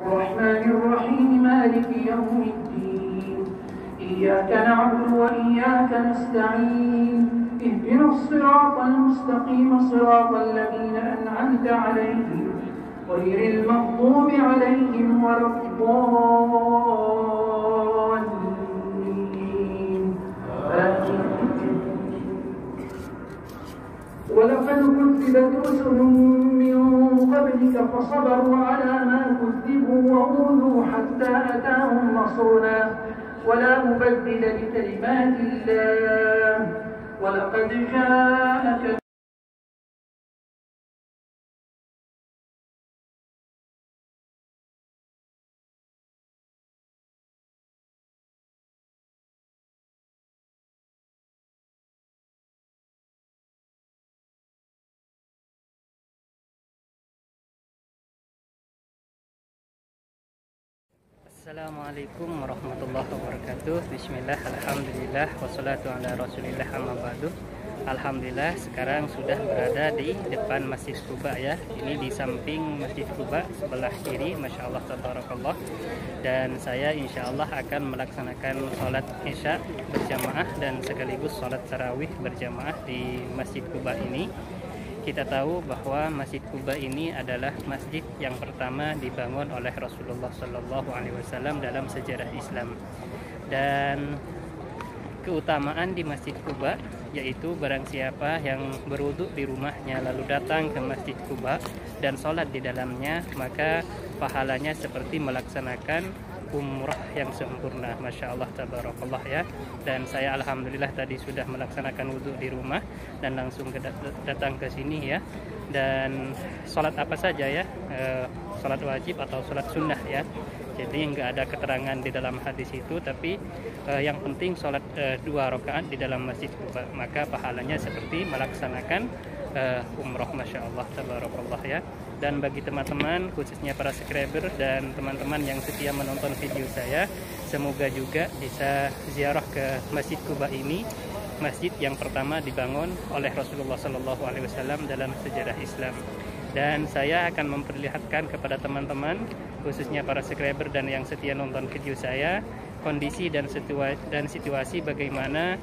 الرحمن الرحيم مالك يوم الدين إياك نعبد وإياك نستعين اهدنا الصراط المستقيم صراط الذين أنعمت عليهم غير المغضوب عليهم ولا الضالين ولقد كذبت رسل من قبلك فصبروا على ما كذبوا وأوذوا حتى أتاهم نصرنا ولا مبدل لكلمات الله ولقد جاءك Assalamualaikum warahmatullahi wabarakatuh. Bismillah, alhamdulillah, wassalatu ala rasulillah, amma ba'du. Alhamdulillah, sekarang sudah berada di depan Masjid Quba ya. Ini di samping Masjid Quba sebelah kiri, Masya Allah tabarakallah. Dan saya insya Allah akan melaksanakan sholat isya berjamaah dan sekaligus sholat tarawih berjamaah di Masjid Quba ini. Kita tahu bahwa Masjid Quba ini adalah masjid yang pertama dibangun oleh Rasulullah Shallallahu Alaihi Wasallam dalam sejarah Islam. Dan keutamaan di Masjid Quba yaitu barang siapa yang berwudu di rumahnya lalu datang ke Masjid Quba dan sholat di dalamnya, maka pahalanya seperti melaksanakan umrah yang sempurna. Masya Allah tabarakallah ya. Dan saya alhamdulillah tadi sudah melaksanakan wudhu di rumah dan langsung datang ke sini ya. Dan sholat apa saja ya, sholat wajib atau sholat sunnah ya. Jadi nggak ada keterangan di dalam hadis itu, tapi yang penting sholat 2 rakaat di dalam Masjid Quba, maka pahalanya seperti melaksanakan umroh. Masya Allah tabarakallah ya. Dan bagi teman-teman khususnya para subscriber dan teman-teman yang setia menonton video saya, semoga juga bisa ziarah ke Masjid Quba ini, masjid yang pertama dibangun oleh Rasulullah Shallallahu Alaihi Wasallam dalam sejarah Islam. Dan saya akan memperlihatkan kepada teman-teman khususnya para subscriber dan yang setia nonton video saya kondisi dan situasi bagaimana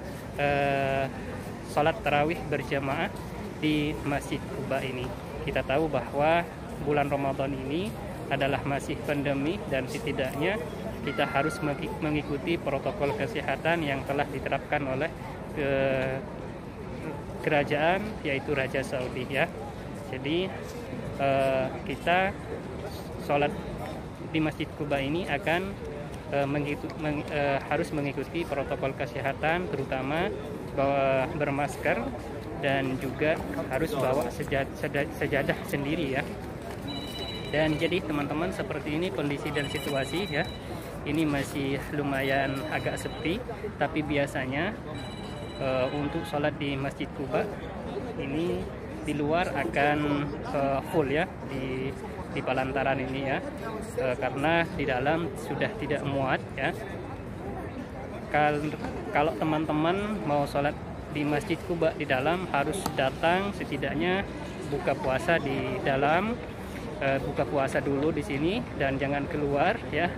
sholat tarawih berjamaah di Masjid Quba ini. Kita tahu bahwa bulan Ramadan ini adalah masih pandemi dan setidaknya kita harus mengikuti protokol kesehatan yang telah diterapkan oleh kerajaan, yaitu Raja Saudi ya. Jadi kita sholat di Masjid Quba ini akan harus mengikuti protokol kesehatan, terutama bahwa bermasker dan juga harus bawa sejadah sendiri ya. Dan jadi teman-teman, seperti ini kondisi dan situasi ya. Ini masih lumayan agak sepi, tapi biasanya untuk sholat di Masjid Quba ini di luar akan full ya, di pelantaran ini ya, karena di dalam sudah tidak muat ya. Kalau teman-teman mau sholat di Masjid Quba di dalam harus datang setidaknya buka puasa di dalam, buka puasa dulu di sini dan jangan keluar ya.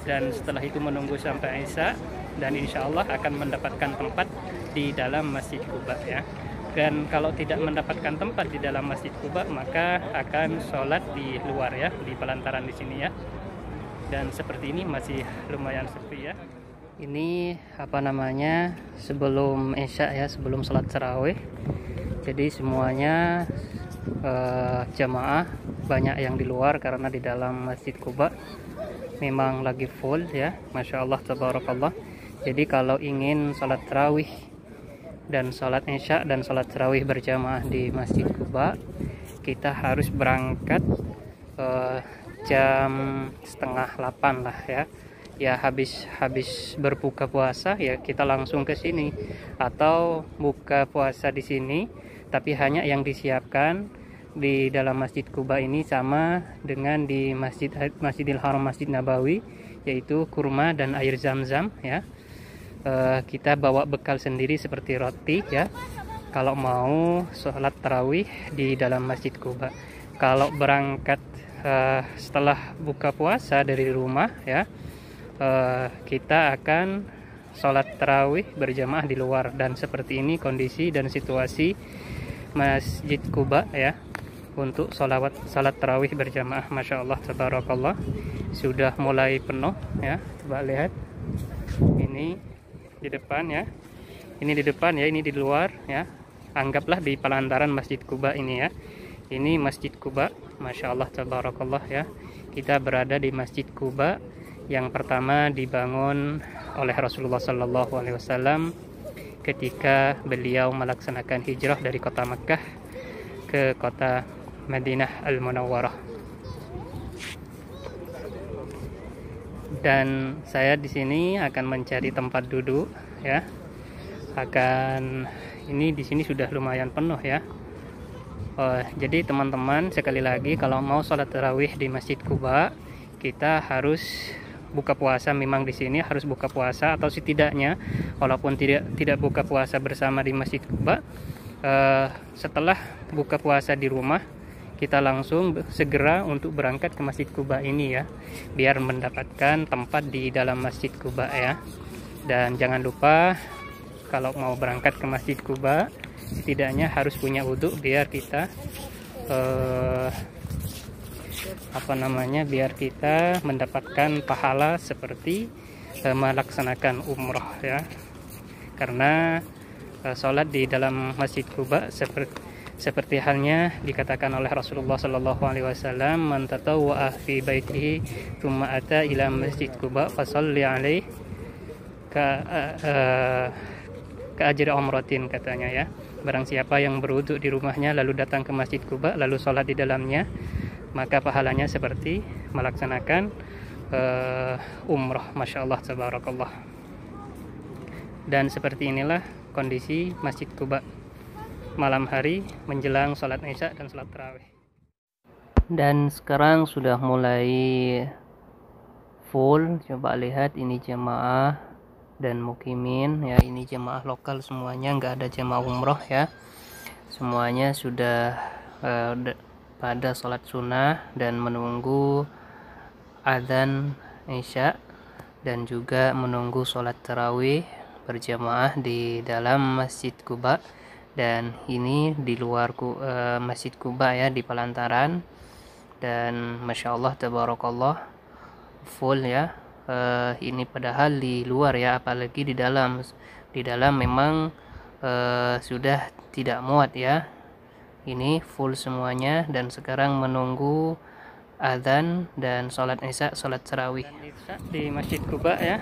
Dan setelah itu menunggu sampai Isya dan insya Allah akan mendapatkan tempat di dalam Masjid Quba ya. Dan kalau tidak mendapatkan tempat di dalam Masjid Quba, maka akan sholat di luar ya, di pelantaran di sini ya. Dan seperti ini masih lumayan sepi ya. Ini apa namanya, sebelum Isya ya, sebelum sholat tarawih. Jadi semuanya jamaah banyak yang di luar karena di dalam Masjid Quba memang lagi full ya. Masya Allah tabarakallah. Jadi kalau ingin sholat tarawih dan sholat Isya dan sholat tarawih berjamaah di Masjid Quba, kita harus berangkat jam 7:30 lah ya. Ya habis berbuka puasa ya kita langsung ke sini, atau buka puasa di sini tapi hanya yang disiapkan di dalam Masjid Quba ini sama dengan di Masjidil Haram, Masjid Nabawi, yaitu kurma dan air zam-zam ya. Kita bawa bekal sendiri seperti roti ya kalau mau sholat tarawih di dalam Masjid Quba. Kalau berangkat setelah buka puasa dari rumah ya, kita akan sholat tarawih berjamaah di luar. Dan seperti ini kondisi dan situasi Masjid Quba ya untuk sholat tarawih berjamaah. Masya Allah, tabarakallah, sudah mulai penuh ya. Coba lihat, ini di depan ya, ini di depan ya, ini di luar ya. Anggaplah di pelantaran Masjid Quba ini ya. Ini Masjid Quba, Masya Allah, tabarakallah ya. Kita berada di Masjid Quba yang pertama dibangun oleh Rasulullah SAW ketika beliau melaksanakan hijrah dari kota Mekkah ke kota Madinah Al-Munawwarah. Dan saya di sini akan mencari tempat duduk ya. Ini di sini sudah lumayan penuh ya. Jadi teman-teman, sekali lagi, kalau mau sholat tarawih di Masjid Quba, kita harus buka puasa. Memang di sini harus buka puasa, atau setidaknya walaupun tidak buka puasa bersama di Masjid Quba, setelah buka puasa di rumah, kita langsung segera untuk berangkat ke Masjid Quba ini ya, biar mendapatkan tempat di dalam Masjid Quba ya. Dan jangan lupa, kalau mau berangkat ke Masjid Quba, setidaknya harus punya wudhu biar kita biar kita mendapatkan pahala seperti melaksanakan umroh ya. Karena sholat di dalam Masjid Quba seperti halnya dikatakan oleh Rasulullah SAW, man tatawwa'a fi baitihi thumma ata ila Masjid Quba fasalli alaihi ka ajri umratin, katanya ya. Barang siapa yang berwudu di rumahnya lalu datang ke Masjid Quba lalu sholat di dalamnya, maka pahalanya seperti melaksanakan umrah. Masya Allah, tabarakallah. Dan seperti inilah kondisi Masjid Quba malam hari menjelang sholat isya dan sholat tarawih. Dan sekarang sudah mulai full. Coba lihat, ini jemaah dan mukimin ya, ini jemaah lokal semuanya, nggak ada jemaah umroh ya. Semuanya sudah pada sholat sunnah dan menunggu adzan isya, dan juga menunggu sholat tarawih berjamaah di dalam Masjid Quba. Dan ini di luar Masjid Quba ya, di pelantaran. Dan Masya Allah, tabarakallah, full ya. Ini padahal di luar ya, apalagi di dalam memang sudah tidak muat ya. Ini full semuanya, dan sekarang menunggu adzan dan sholat isya, sholat tarawih di Masjid Quba ya.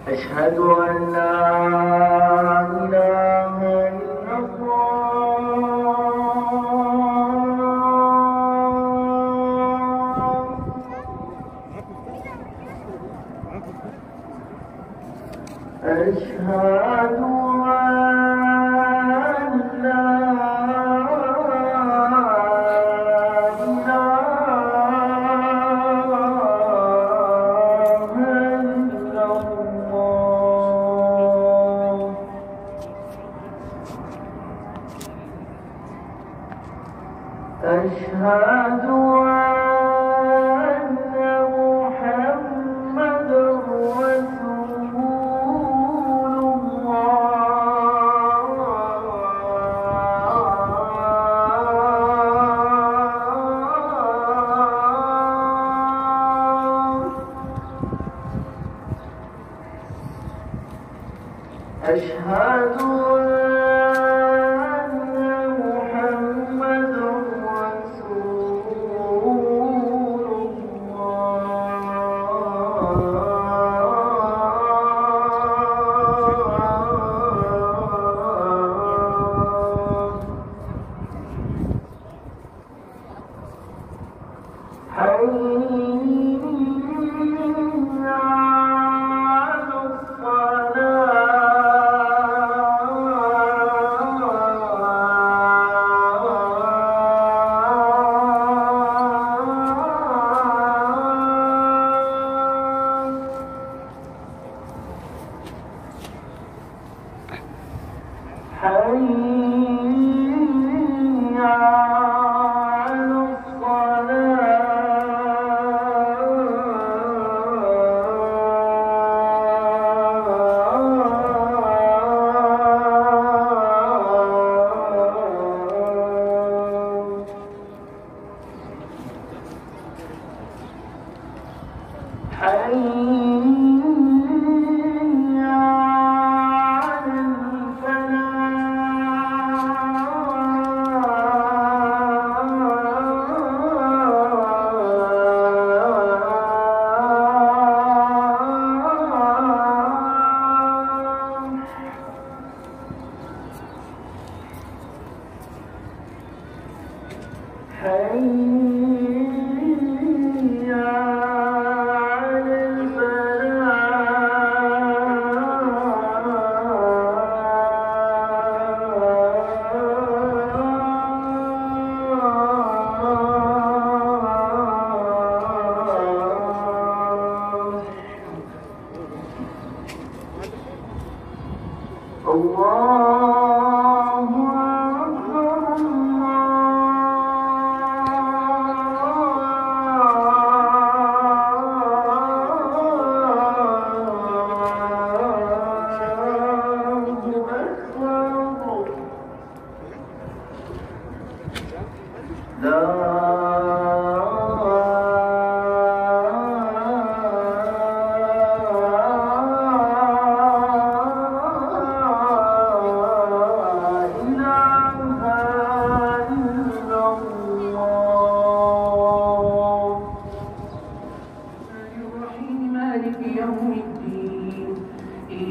أشهد أن لا إله إلا الله أشهد أن لا أشهد أن محمد رسول الله أشهد أن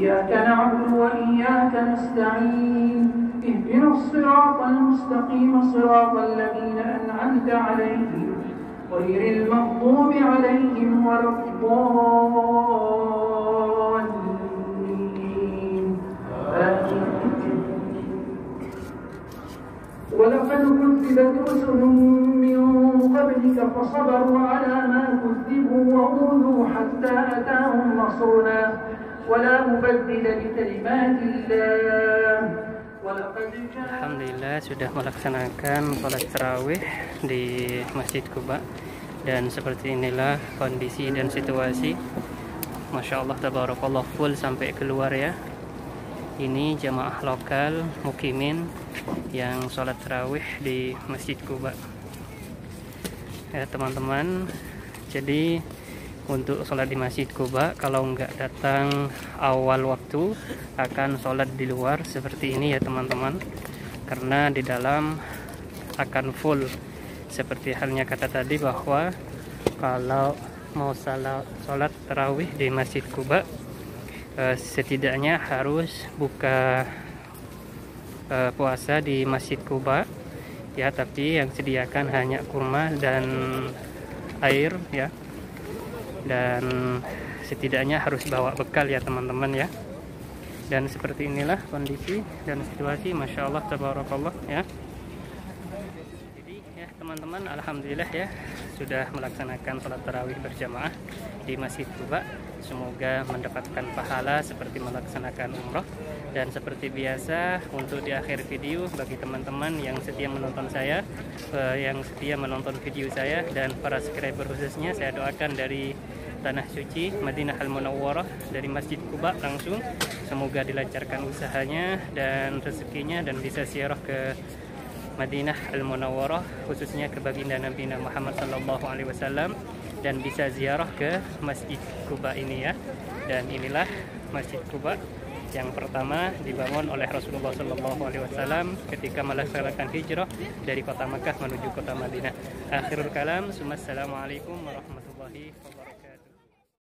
إياك نعبد وإياك نستعين اهدنا الصراط المستقيم صراط الذين أنعمت عليهم غير المغضوب عليهم ولا الضالين ولقد كذبت رسل من قبلك فصبروا على ما كذبوا وأوذوا حتى أتاهم نصرنا ولا مبدل لكلمات الله ولقد Alhamdulillah sudah melaksanakan sholat tarawih di Masjid Quba, dan seperti inilah kondisi dan situasi. Masya Allah, tabarakallah, full sampai keluar ya. Ini jamaah lokal mukimin yang sholat tarawih di Masjid Quba ya teman-teman. Jadi untuk sholat di Masjid Quba, kalau nggak datang awal waktu, akan sholat di luar seperti ini ya teman-teman, karena di dalam akan full. Seperti halnya kata tadi bahwa kalau mau sholat tarawih di Masjid Quba, setidaknya harus buka puasa di Masjid Quba ya, tapi yang sediakan hanya kurma dan air ya, dan setidaknya harus bawa bekal ya teman-teman ya. Dan seperti inilah kondisi dan situasi, Masya Allah, tabarakallah ya. Jadi ya teman-teman, alhamdulillah ya, sudah melaksanakan sholat tarawih berjamaah di Masjid Quba. Semoga mendapatkan pahala seperti melaksanakan umroh. Dan seperti biasa, untuk di akhir video, bagi teman-teman yang setia menonton saya, yang setia menonton video saya, dan para subscriber khususnya, saya doakan dari Tanah Suci Madinah Al-Munawwarah, dari Masjid Quba langsung, semoga dilancarkan usahanya dan rezekinya, dan bisa ziarah ke Madinah Al-Munawwarah, khususnya ke baginda Nabi Muhammad SAW, dan bisa ziarah ke Masjid Quba ini ya. Dan inilah Masjid Quba yang pertama dibangun oleh Rasulullah SAW ketika melaksanakan hijrah dari kota Makkah menuju kota Madinah. Akhirul kalam, assalamualaikum warahmatullahi wabarakatuh.